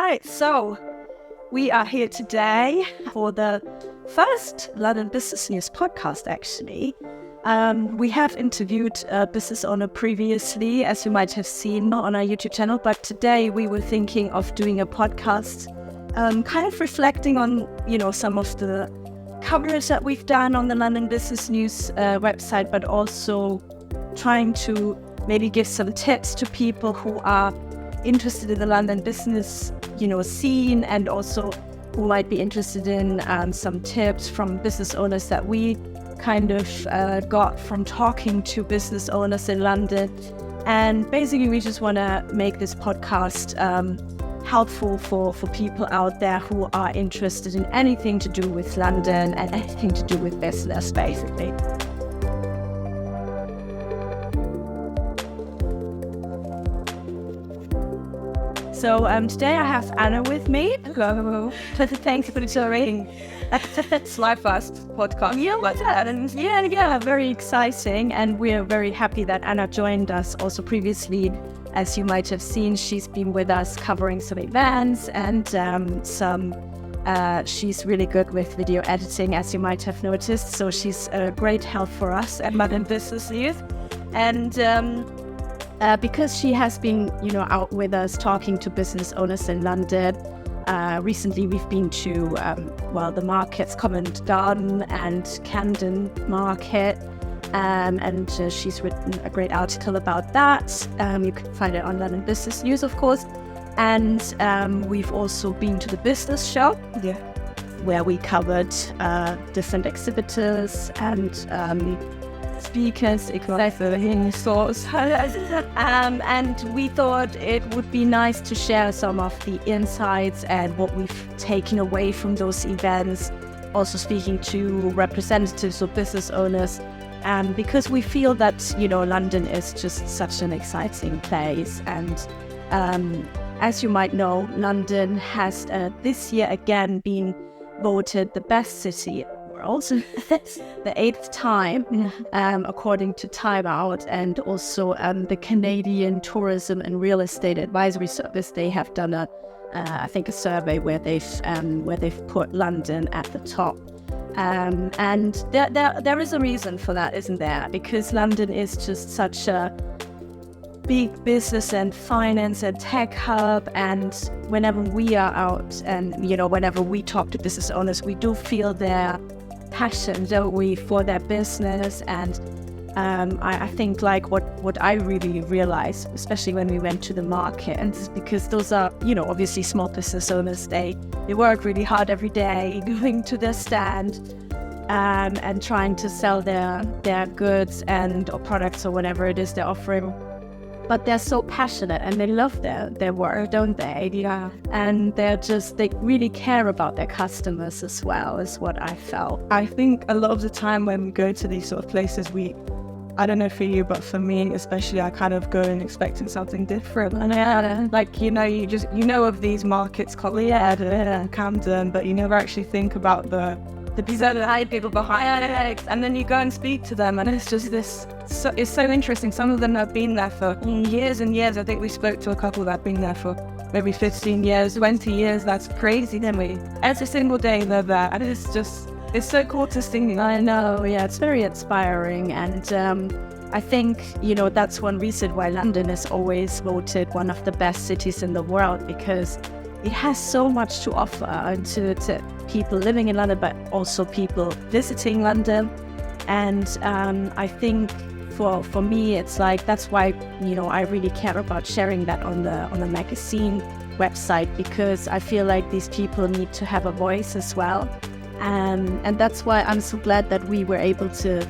right, so we are here today for the first London Business News podcast, actually. We have interviewed a business owner previously, as you might have seen on our YouTube channel, but today we were thinking of doing a podcast kind of reflecting on, some of the coverage that we've done on the London Business News website, but also trying to maybe give some tips to people who are interested in the London business, scene, and also who might be interested in some tips from business owners that we kind of got from talking to business owners in London. And basically, we just want to make this podcast helpful for people out there who are interested in anything to do with London and anything to do with business, basically. So today I have Anna with me. Hello. Thanks for joining. It's my first podcast. Yeah, very exciting. And we're very happy that Anna joined us also previously. As you might have seen, she's been with us covering some events and she's really good with video editing, as you might have noticed. So she's a great help for us at London Business News. And because she has been, out with us talking to business owners in London. Recently, we've been to, the markets, Covent Garden and Camden Market. And she's written a great article about that. You can find it on London Business News, of course. And we've also been to the business show, where we covered different exhibitors and speakers, exactly. And we thought it would be nice to share some of the insights and what we've taken away from those events, also speaking to representatives of business owners, because we feel that, London is just such an exciting place. And as you might know, London has this year again been voted the best city also the 8th time, according to Time Out, and also the Canadian Tourism and Real Estate Advisory Service. They have done a survey where they've put London at the top, and there is a reason for that, isn't there? Because London is just such a big business and finance and tech hub, and whenever we are out and whenever we talk to business owners, we do feel their passion, don't we, for their business. And I think like what I really realized, especially when we went to the market, and because those are obviously small business owners, they work really hard every day going to their stand and trying to sell their goods or products or whatever it is they're offering. But they're so passionate and they love their work, don't they? Yeah. And they really care about their customers as well, is what I felt. I think a lot of the time when we go to these sort of places, I don't know for you, but for me especially, I kind of go in expecting something different. And like, you know of these markets, Camden, but you never actually think about the people behind it, and then you go and speak to them, and it's just it's so interesting. Some of them have been there for years and years. I think we spoke to a couple that have been there for maybe 15 years, 20 years. That's crazy, didn't we? Every single day they're there, and it's so cool to see. I know, yeah, it's very inspiring, and I think that's one reason why London is always voted one of the best cities in the world, because it has so much to offer to people living in London, but also people visiting London. And I think for me, it's like, that's why, I really care about sharing that on the magazine website, because I feel like these people need to have a voice as well. And that's why I'm so glad that we were able to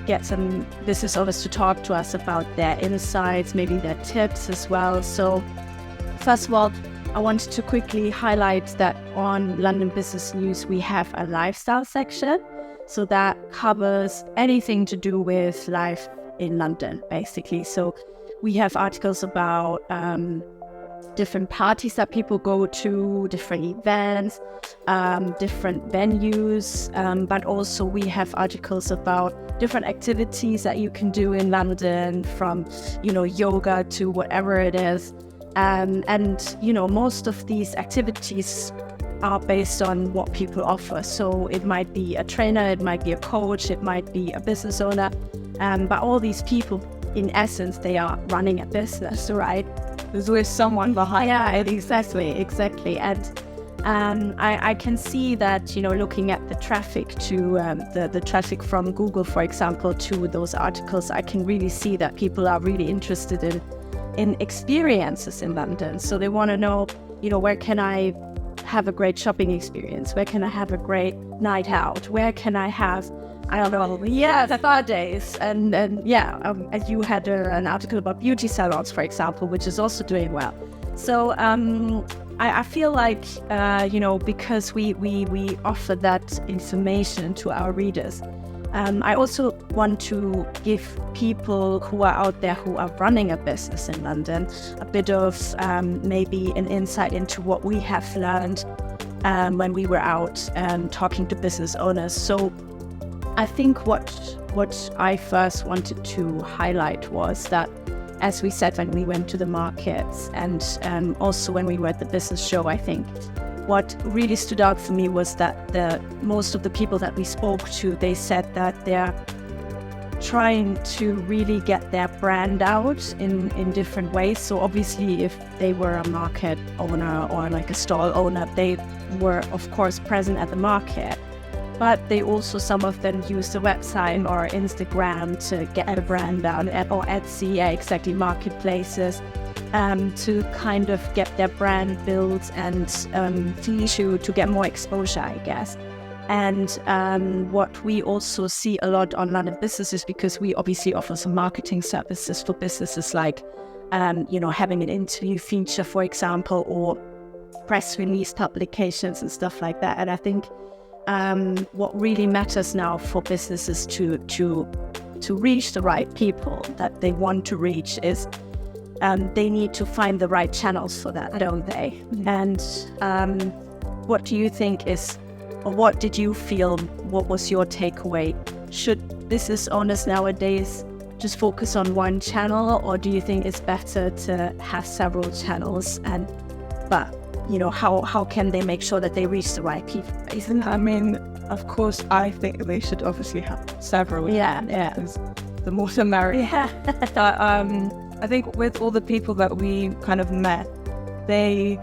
get some business owners to talk to us about their insights, maybe their tips as well. So first of all, I wanted to quickly highlight that on London Business News, we have a lifestyle section. So that covers anything to do with life in London, basically. So we have articles about different parties that people go to, different events, different venues, but also we have articles about different activities that you can do in London, from yoga to whatever it is. And, most of these activities are based on what people offer. So it might be a trainer, it might be a coach, it might be a business owner. But all these people, in essence, they are running a business, right? There's always someone behind. Yeah, exactly. And I can see that, looking at the traffic to the traffic from Google, for example, to those articles, I can really see that people are really interested in experiences in London. So they want to know, where can I have a great shopping experience? Where can I have a great night out? Where can I have, I don't know, spa days? And as you had an article about beauty salons, for example, which is also doing well. So I feel like, because we offer that information to our readers, I also want to give people who are out there who are running a business in London a bit of maybe an insight into what we have learned when we were out talking to business owners. So I think what I first wanted to highlight was that, as we said when we went to the markets and also when we were at the business show, I think what really stood out for me was that most of the people that we spoke to, they said that they're trying to really get their brand out in different ways. So obviously, if they were a market owner or like a stall owner, they were of course present at the market. But they also, some of them use the website or Instagram to get a brand out, or Etsy, exactly, marketplaces, to kind of get their brand built and to get more exposure, I guess. And what we also see a lot on London businesses, because we obviously offer some marketing services for businesses, like having an interview feature, for example, or press release publications and stuff like that. And I think what really matters now for businesses to reach the right people that they want to reach is they need to find the right channels for that, don't they? And what do you think is, or what did you feel, what was your takeaway? Should business owners nowadays just focus on one channel, or do you think it's better to have several channels? But how can they make sure that they reach the right people? I mean, of course, I think they should obviously have several. Yeah. The more the merrier. Yeah. I think with all the people that we kind of met, they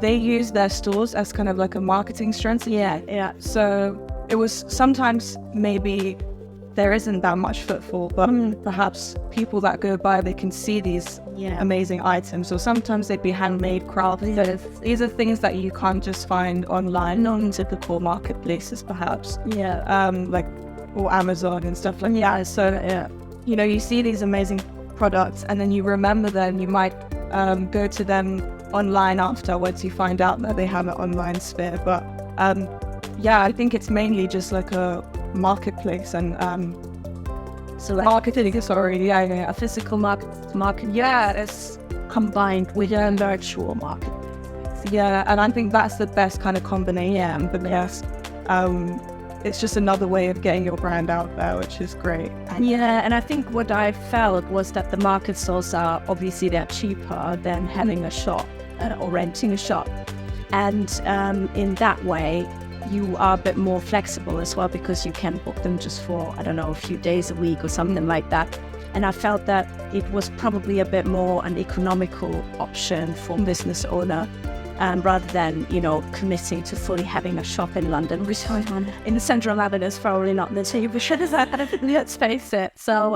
use their stores as kind of like a marketing strength. Yeah. So it was sometimes maybe there isn't that much footfall, but perhaps people that go by, they can see these amazing items, or sometimes they'd be handmade crafts. Yeah. These are things that you can't just find online, non-typical marketplaces, perhaps. Yeah. Or Amazon and stuff like that. So, you see these amazing products, and then you remember them. You might go to them online afterwards. You find out that they have an online sphere. But I think it's mainly just like a marketplace and marketing. A physical market. Yeah, it's combined with a virtual market. Yeah, and I think that's the best kind of combination. Yeah, but yes, it's just another way of getting your brand out there, which is great. Yeah, and I think what I felt was that the market stalls are obviously they're cheaper than having a shop or renting a shop, and in that way you are a bit more flexible as well, because you can book them just for, I don't know, a few days a week or something like that. And I felt that it was probably a bit more an economical option for business owner, rather than, committing to fully having a shop in London, which in the central London is probably not the cheapest, let's face it. So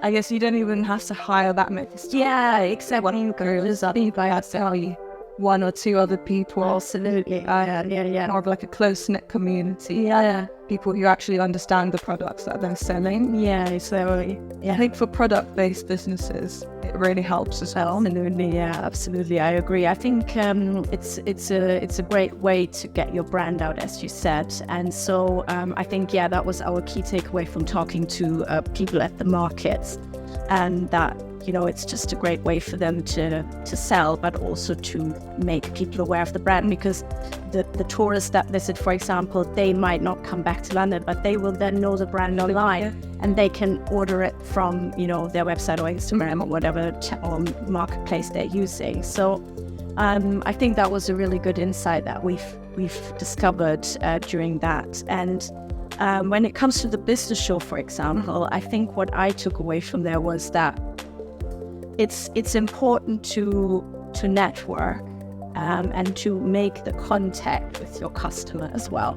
I guess you don't even have to hire that many. Yeah, except when you go to tell you one or two other people. Absolutely. More of like a close-knit community. Yeah. People who actually understand the products that they're selling. Yeah, so I think for product-based businesses, it really helps as well. Absolutely, I agree. I think it's a great way to get your brand out, as you said. And so I think that was our key takeaway from talking to people at the markets. and that, you know, it's just a great way for them to sell, but also to make people aware of the brand, because the tourists that visit, for example, they might not come back to London, but they will then know the brand online, and they can order it from, you know, their website or Instagram or whatever or marketplace they're using. So I think that was a really good insight that we've discovered during that. And when it comes to the business show, for example, I think what I took away from there was that it's important to network and to make the contact with your customer as well.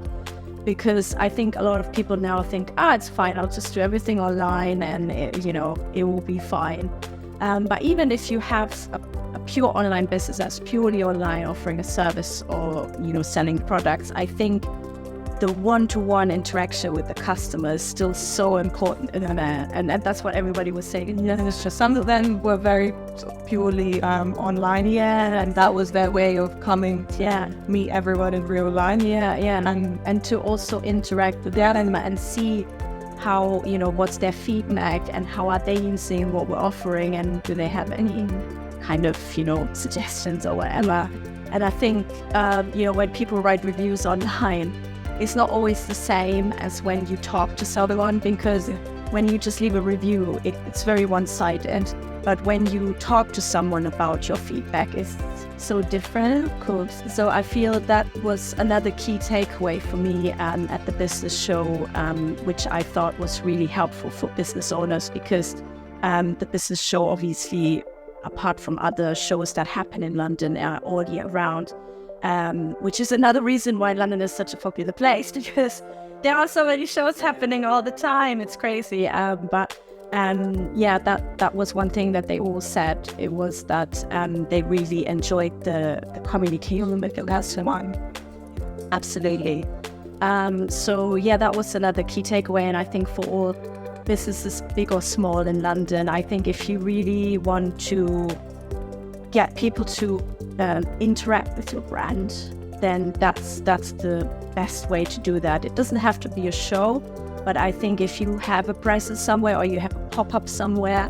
Because I think a lot of people now think, it's fine, I'll just do everything online and it will be fine. But even if you have a pure online business that's purely online, offering a service or, you know, selling products, I think the one-to-one interaction with the customer is still so important, and that's what everybody was saying. Yeah, it's just some of them were very sort of purely online, and that was their way of coming to meet everyone in real life. And to also interact with them and see how, you know, what's their feedback and how are they using what we're offering, and do they have any kind of, you know, suggestions or whatever. And I think you know, when people write reviews online, it's not always the same as when you talk to someone, because when you just leave a review, it's very one-sided. But when you talk to someone about your feedback, it's so different, of course. So I feel that was another key takeaway for me at the business show, which I thought was really helpful for business owners, because the business show, obviously, apart from other shows that happen in London all year round, which is another reason why London is such a popular place, because there are so many shows happening all the time. It's crazy. But that was one thing that they all said. It was that they really enjoyed the communication with the customer. Absolutely. So that was another key takeaway. And I think for all businesses, big or small in London, I think if you really want to get people to interact with your brand, then that's the best way to do that. It doesn't have to be a show, but I think if you have a presence somewhere or you have a pop-up somewhere,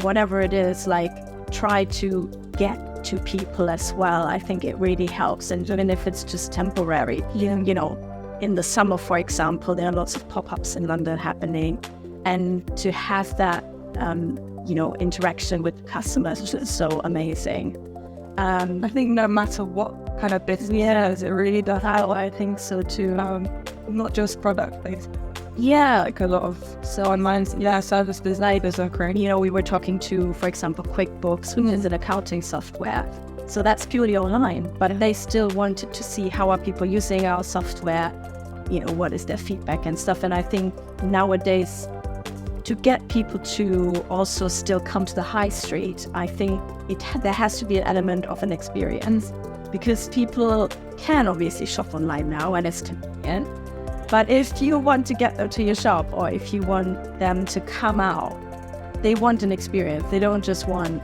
whatever it is, like, try to get to people as well. I think it really helps. And even if it's just temporary, you know, in the summer, for example, there are lots of pop-ups in London happening, and to have that you know, interaction with customers is just so amazing. I think no matter what kind of business, it really does. I think so too. Not just product based. Like a lot of online service businesses are great. You know, we were talking to, for example, QuickBooks, which is an accounting software. So that's purely online, but they still wanted to see how are people using our software, you know, what is their feedback and stuff. And I think nowadays, to get people to also still come to the high street, I think there has to be an element of an experience, because people can obviously shop online now and it's convenient. But if you want to get them to your shop, or if you want them to come out, they want an experience. They don't just want,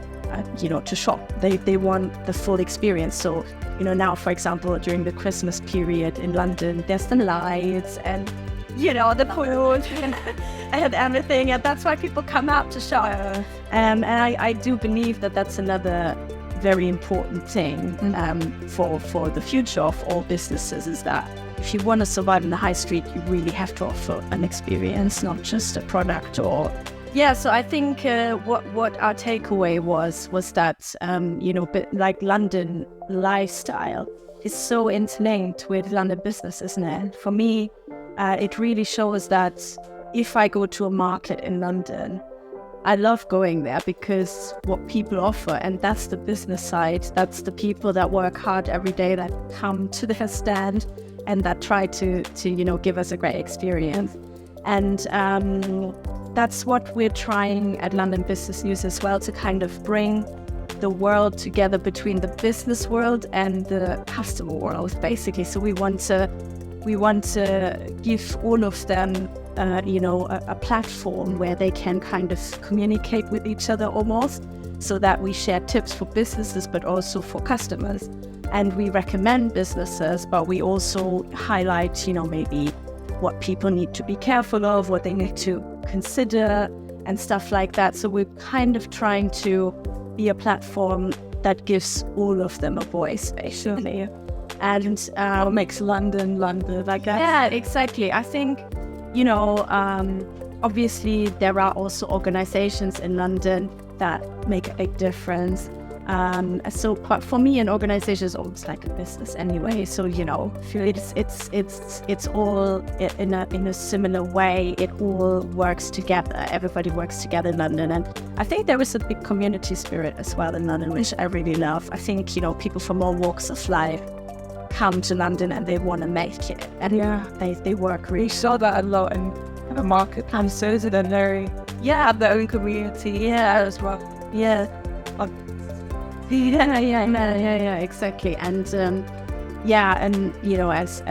you know, to shop. They want the full experience. So, you know, now, for example, during the Christmas period in London, there's the lights and, you know, the food and everything, and that's why people come out to shop. And I do believe that that's another very important thing for the future of all businesses, is that if you want to survive in the high street, you really have to offer an experience, not just a product. Or so I think what our takeaway was that you know, like, London lifestyle is so interlinked with London business, isn't it? For me, it really shows that if I go to a market in London, I love going there, because what people offer, and that's the business side, that's the people that work hard every day, that come to their stand and that try to you know, give us a great experience. And that's what we're trying at London Business News as well, to kind of bring the world together between the business world and the customer world, basically. So we want to give all of them you know, a platform where they can kind of communicate with each other almost, so that we share tips for businesses but also for customers. And we recommend businesses, but we also highlight, you know, maybe what people need to be careful of, what they need to consider, and stuff like that. So we're kind of trying to be a platform that gives all of them a voice, basically. And what makes London, I guess. Yeah, exactly. I think, obviously there are also organizations in London that make a big difference. So for me, an organization is almost like a business anyway. So it's all in a similar way. It all works together. Everybody works together in London, and I think there is a big community spirit as well in London, which I really love. I think people from all walks of life come to London and they want to make it, and they work really. We saw that a lot in the marketplaces, and they have their own community as well. Yeah, exactly. And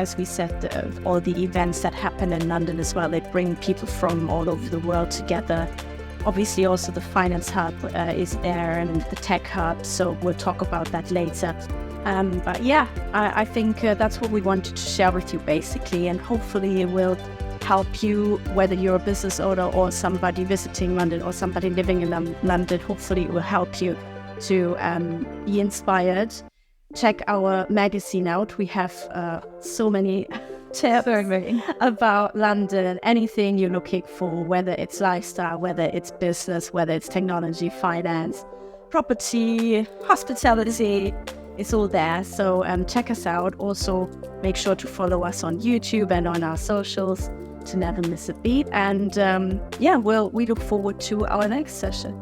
as we said, all the events that happen in London as well, they bring people from all over the world together. Obviously, also the finance hub is there, and the tech hub. So we'll talk about that later. But I think that's what we wanted to share with you, basically, and hopefully it will help you, whether you're a business owner or somebody visiting London or somebody living in London. Hopefully it will help you to be inspired. Check our magazine out. We have so many tips about London and anything you're looking for, whether it's lifestyle, whether it's business, whether it's technology, finance, property, hospitality. It's all there. So check us out. Also, make sure to follow us on YouTube and on our socials to never miss a beat. And we look forward to our next session.